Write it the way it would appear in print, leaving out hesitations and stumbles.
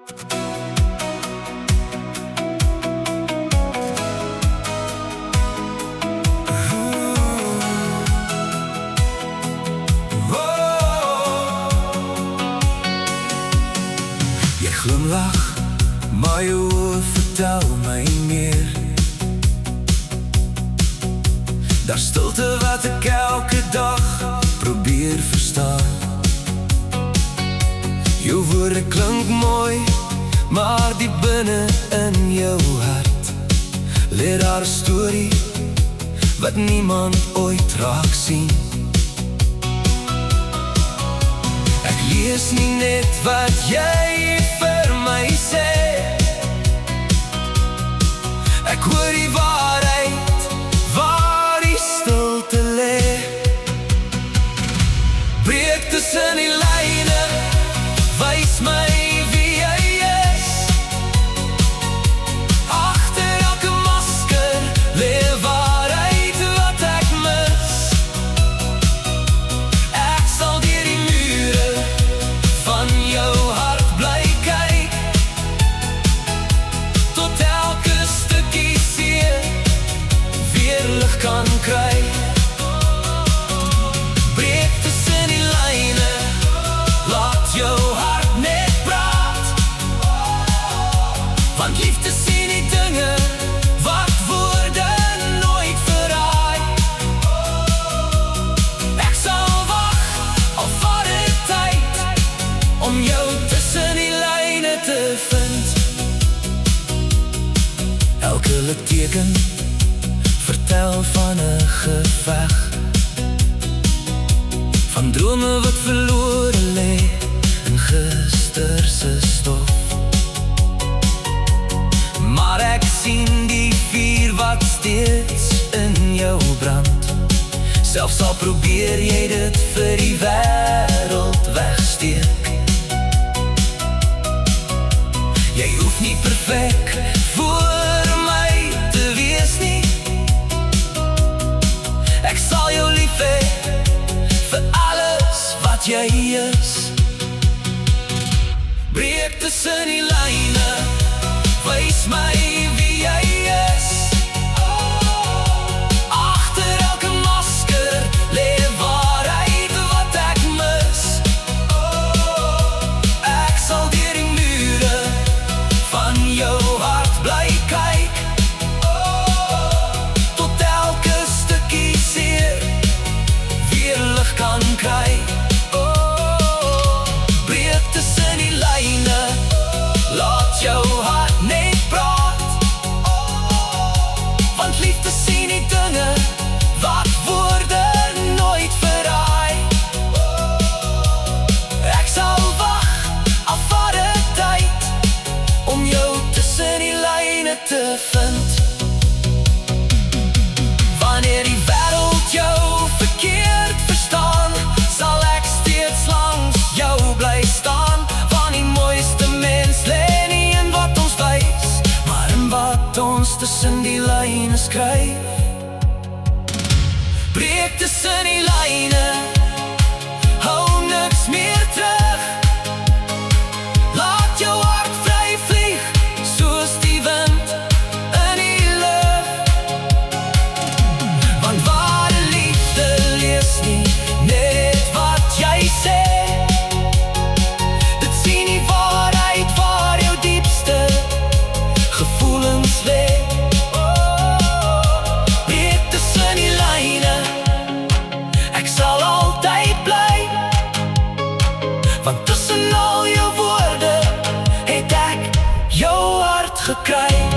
Jy glimlach, maar jou oor vertel my meer. Daar stilte wat ek elke dag probeer verstaan. Jou woorde klink mooi, maar diep binne in jou hart lê daar 'n storie wat niemand ooit raak sien. Ek lees nie net wat jy vir my sê, ek hoor die waarheid waar die stilte lê. Breek tussen die lyne, wys my wie jy is. Agter elke masker lê waarheid wat ek mis. Ek sal deur die mure van jou hart bly kyk, tot elke stukkie seer weer lig kan kry. Breek tussen die lyne, laat jou hart net praat, want liefde sien die dinge wat woorde nooit verraai. Ek sal wag, al vat dit tyd, om jou tussen die lyne te vind. Elke litteken vertel van 'n geveg, van drome wat verlore lê in gister se stof. Maar ek sien die vuur wat steeds in jou brand, selfs al probeer jy dit vir die wêreld wegsteek. Jy hoef nie perfek voor my te wees nie, ek sal jou lief hê vir alles wat jy is. Breek tussen die lyne, wys my wie jy is. Agter elke masker lê waarheid wat ek mis. Ek sal deur die mure van jou hart bly kyk, tot elke stukkie seer weer lig kan kry. Breek tussen die lyne, laat jou hart net praat, want liefde sien die dinge wat woorde nooit verraai. Ek sal wag, al vat dit tyd, om jou tussen die lyne te vind. Wanneer die wêreld jou verkeerd verstaan, sal ek steeds langs jou bly staan. Want die mooiste mens lê nie in wat ons wys, maar in wat ons tussen die lyne skryf. Breek tussen die lyne, hou niks meer terug. Laat jou hart vry vlieg, soos die wind in die lug. Want ware liefde lees nie net wat jy sê, dit sien die waarheid waar jou diepste gevoelens lê. Breek tussen die lyne, ek sal altyd bly, want tussen al jou woorde het ek jou hart gekry.